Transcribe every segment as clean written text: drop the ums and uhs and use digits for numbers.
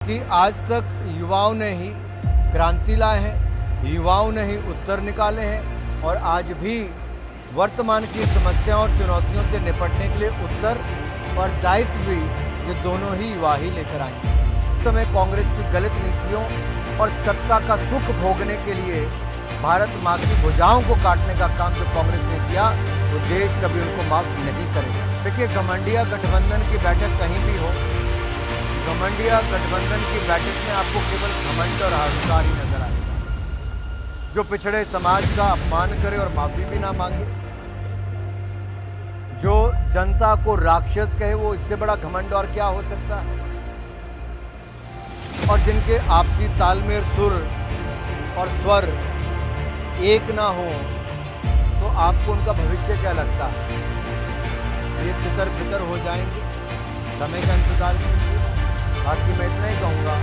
कि आज तक युवाओं ने ही क्रांति लाए हैं, युवाओं ने ही उत्तर निकाले हैं और आज भी वर्तमान की समस्याओं और चुनौतियों से निपटने के लिए उत्तर और दायित्व भी ये दोनों ही युवा ही लेकर आएंगे। तो मैं कांग्रेस की गलत नीतियों और सत्ता का सुख भोगने के लिए भारत माँ की भुजाओं को काटने का काम जो कांग्रेस ने किया वो देश कभी उनको माफ नहीं करेगा। देखिए, घमंडिया गठबंधन की बैठक कहीं भी हो, घमंडिया गठबंधन की बैठक में आपको केवल घमंड और अहंकार ही नजर आएगा। जो पिछड़े समाज का अपमान करे और माफी भी ना मांगे, जो जनता को राक्षस कहे, वो इससे बड़ा घमंड और क्या हो सकता है। और जिनके आपसी तालमेल, सुर और स्वर एक ना हो तो आपको उनका भविष्य क्या लगता है? ये तितर बितर हो जाएंगे। समय का इंतजार कीजिए। बाकी मैं इतना ही कहूँगा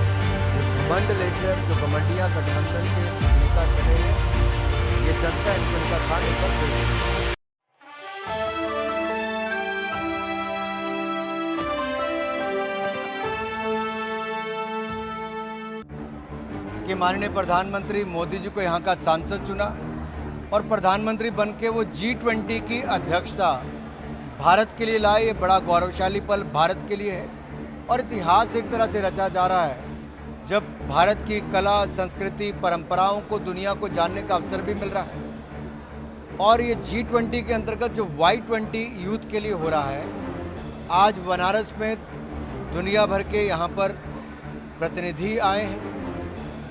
कि घमंड लेकर जो घमंडिया गठबंधन के नेता चले हैं, ये जनता इनका स्थान पर कि माननीय प्रधानमंत्री मोदी जी को यहाँ का सांसद चुना और प्रधानमंत्री बनके वो G20 की अध्यक्षता भारत के लिए लाए। ये बड़ा गौरवशाली पल भारत के लिए है और इतिहास एक तरह से रचा जा रहा है जब भारत की कला, संस्कृति, परंपराओं को दुनिया को जानने का अवसर भी मिल रहा है। और ये G20 के अंतर्गत जो Y20 यूथ के लिए हो रहा है, आज बनारस में दुनिया भर के यहाँ पर प्रतिनिधि आए हैं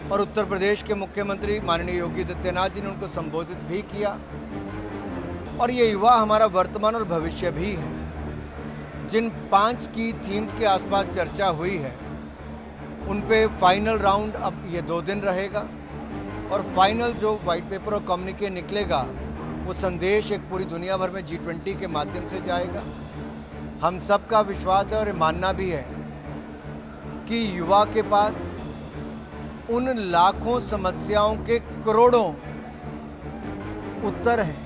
और उत्तर प्रदेश के मुख्यमंत्री माननीय योगी आदित्यनाथ जी ने उनको संबोधित भी किया। और ये युवा हमारा वर्तमान और भविष्य भी है। जिन 5 की थीम्स के आसपास चर्चा हुई है उन पे फाइनल राउंड अब ये 2 दिन रहेगा और फाइनल जो वाइट पेपर और कम्युनिके निकलेगा वो संदेश एक पूरी दुनिया भर में G20 के माध्यम से जाएगा। हम सबका विश्वास है और ये मानना भी है कि युवा के पास उन लाखों समस्याओं के करोड़ों उत्तर हैं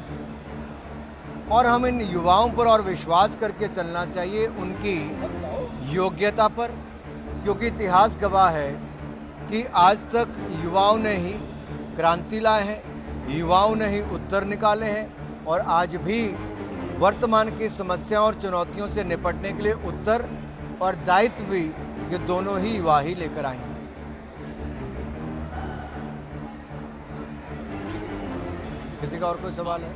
और हम इन युवाओं पर और विश्वास करके चलना चाहिए, उनकी योग्यता पर, क्योंकि इतिहास गवाह है कि आज तक युवाओं ने ही क्रांति लाए हैं, युवाओं ने ही उत्तर निकाले हैं और आज भी वर्तमान की समस्याओं और चुनौतियों से निपटने के लिए उत्तर और दायित्व भी ये दोनों ही युवा ही लेकर आएंगे। किसी का और कोई सवाल है?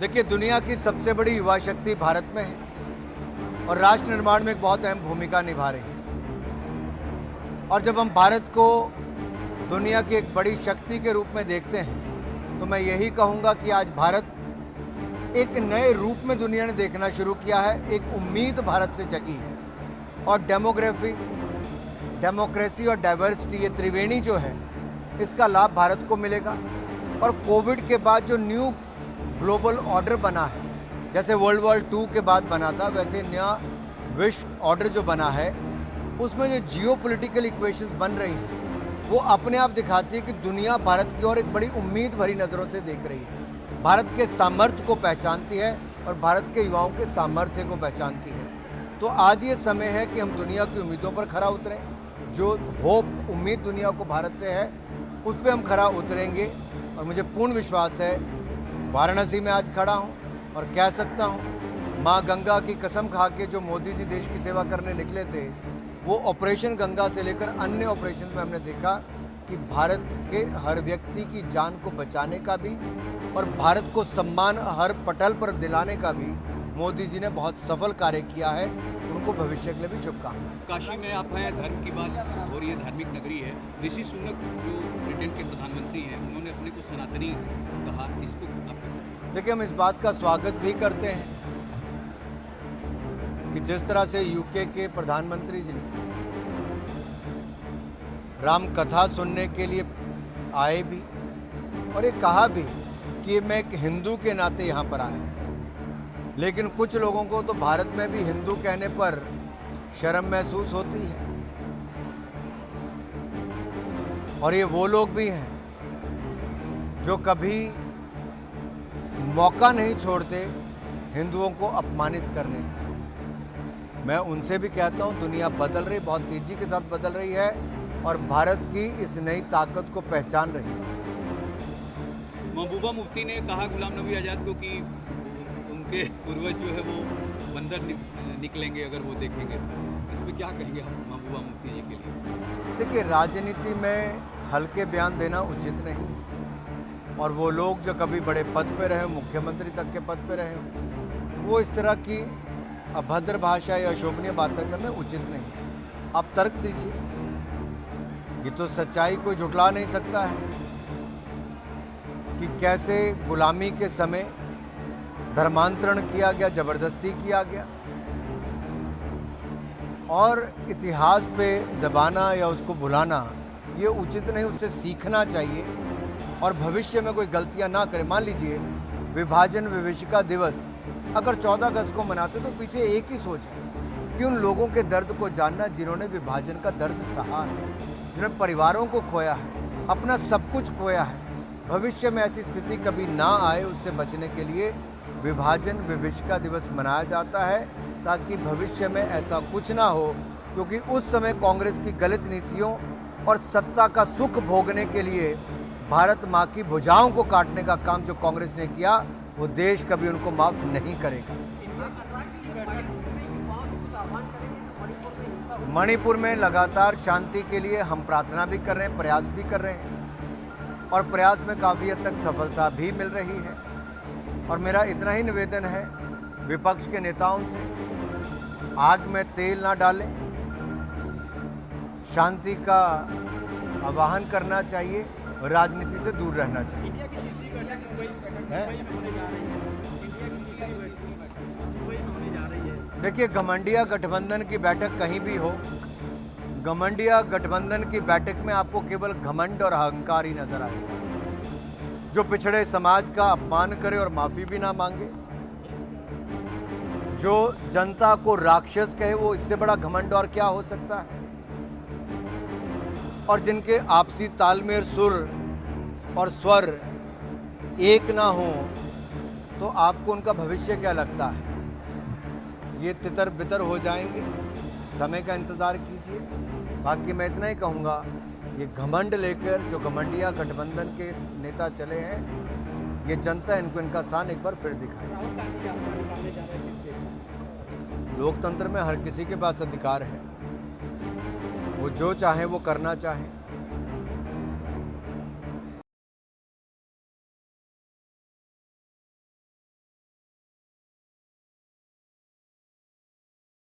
देखिए, दुनिया की सबसे बड़ी युवा शक्ति भारत में है और राष्ट्र निर्माण में एक बहुत अहम भूमिका निभा रही है। और जब हम भारत को दुनिया की एक बड़ी शक्ति के रूप में देखते हैं तो मैं यही कहूँगा कि आज भारत एक नए रूप में दुनिया ने देखना शुरू किया है। एक उम्मीद भारत से जगी है और डेमोक्रेसी और डाइवर्सिटी, ये त्रिवेणी जो है, इसका लाभ भारत को मिलेगा। और कोविड के बाद जो न्यू ग्लोबल ऑर्डर बना है, जैसे वर्ल्ड वॉर 2 के बाद बना था, वैसे नया विश्व ऑर्डर जो बना है उसमें जो जियोपॉलिटिकल इक्वेशंस बन रही हैं वो अपने आप दिखाती है कि दुनिया भारत की ओर एक बड़ी उम्मीद भरी नज़रों से देख रही है, भारत के सामर्थ्य को पहचानती है और भारत के युवाओं के सामर्थ्य को पहचानती है। तो आज ये समय है कि हम दुनिया की उम्मीदों पर खरा उतरें। जो होप, उम्मीद दुनिया को भारत से है, उस पर हम खरा उतरेंगे। और मुझे पूर्ण विश्वास है, वाराणसी में आज खड़ा हूँ और कह सकता हूँ, माँ गंगा की कसम खा के जो मोदी जी देश की सेवा करने निकले थे, वो ऑपरेशन गंगा से लेकर अन्य ऑपरेशन में हमने देखा कि भारत के हर व्यक्ति की जान को बचाने का भी और भारत को सम्मान हर पटल पर दिलाने का भी मोदी जी ने बहुत सफल कार्य किया है। उनको भविष्य के लिए भी शुभकामनाएं। काशी में आप हैं, धर्म की बात हो रही है, धार्मिक नगरी है। ऋषि सुनक जो ब्रिटेन के प्रधानमंत्री हैं, उन्होंने अपने को सनातनी कहा, इसको आप कैसे? देखिए, हम इस बात का स्वागत भी करते हैं कि जिस तरह से यूके के प्रधानमंत्री जी ने राम कथा सुनने के लिए आए भी और ये कहा भी कि मैं एक हिंदू के नाते यहाँ पर आया। लेकिन कुछ लोगों को तो भारत में भी हिंदू कहने पर शर्म महसूस होती है और ये वो लोग भी हैं जो कभी मौका नहीं छोड़ते हिंदुओं को अपमानित करने का। मैं उनसे भी कहता हूं, दुनिया बदल रही, बहुत तेजी के साथ बदल रही है और भारत की इस नई ताकत को पहचान रही है। महबूबा मुफ्ती ने कहा गुलाम नबी आज़ाद को कि उनके पूर्वज जो है वो बंदर निकलेंगे अगर वो देखेंगे। इस पर क्या कहेंगे आप महबूबा मुफ्ती जी के लिए? देखिए, राजनीति में हल्के बयान देना उचित नहीं है और वो लोग जो कभी बड़े पद पे रहे, मुख्यमंत्री तक के पद पे रहे, वो इस तरह की अभद्र भाषा या अशोभनीय बातें करना उचित नहीं। आप तर्क दीजिए, ये तो सच्चाई कोई झुठला नहीं सकता है कि कैसे गुलामी के समय धर्मांतरण किया गया, जबरदस्ती किया गया और इतिहास पे दबाना या उसको भुलाना ये उचित नहीं। उससे सीखना चाहिए और भविष्य में कोई गलतियां ना करे। मान लीजिए विभाजन विभीषिका दिवस अगर 14 अगस्त को मनाते तो पीछे एक ही सोच है कि उन लोगों के दर्द को जानना जिन्होंने विभाजन का दर्द सहा है, जिन्होंने परिवारों को खोया है, अपना सब कुछ खोया है। भविष्य में ऐसी स्थिति कभी ना आए, उससे बचने के लिए विभाजन विभीषिका दिवस मनाया जाता है ताकि भविष्य में ऐसा कुछ ना हो, क्योंकि उस समय कांग्रेस की गलत नीतियों और सत्ता का सुख भोगने के लिए भारत माँ की भुजाओं को काटने का काम जो कांग्रेस ने किया, वो देश कभी उनको माफ नहीं करेगा। मणिपुर में लगातार शांति के लिए हम प्रार्थना भी कर रहे हैं, प्रयास भी कर रहे हैं और प्रयास में काफ़ी हद तक सफलता भी मिल रही है। और मेरा इतना ही निवेदन है विपक्ष के नेताओं से, आग में तेल ना डालें, शांति का आह्वान करना चाहिए और राजनीति से दूर रहना चाहिए। देखिए, घमंडिया गठबंधन की बैठक कहीं भी हो, घमंडिया गठबंधन की बैठक में आपको केवल घमंड और अहंकार ही नजर आएगा। जो पिछड़े समाज का अपमान करे और माफी भी ना मांगे, जो जनता को राक्षस कहे, वो इससे बड़ा घमंड और क्या हो सकता है। और जिनके आपसी तालमेल, सुर और स्वर एक ना हो, तो आपको उनका भविष्य क्या लगता है? ये तितर बितर हो जाएंगे। समय का इंतज़ार कीजिए। बाकी मैं इतना ही कहूँगा, ये घमंड लेकर जो घमंडिया गठबंधन के नेता चले हैं, ये जनता इनको इनका स्थान एक बार फिर दिखाए। लोकतंत्र में हर किसी के पास अधिकार है, वो जो चाहे वो करना चाहे।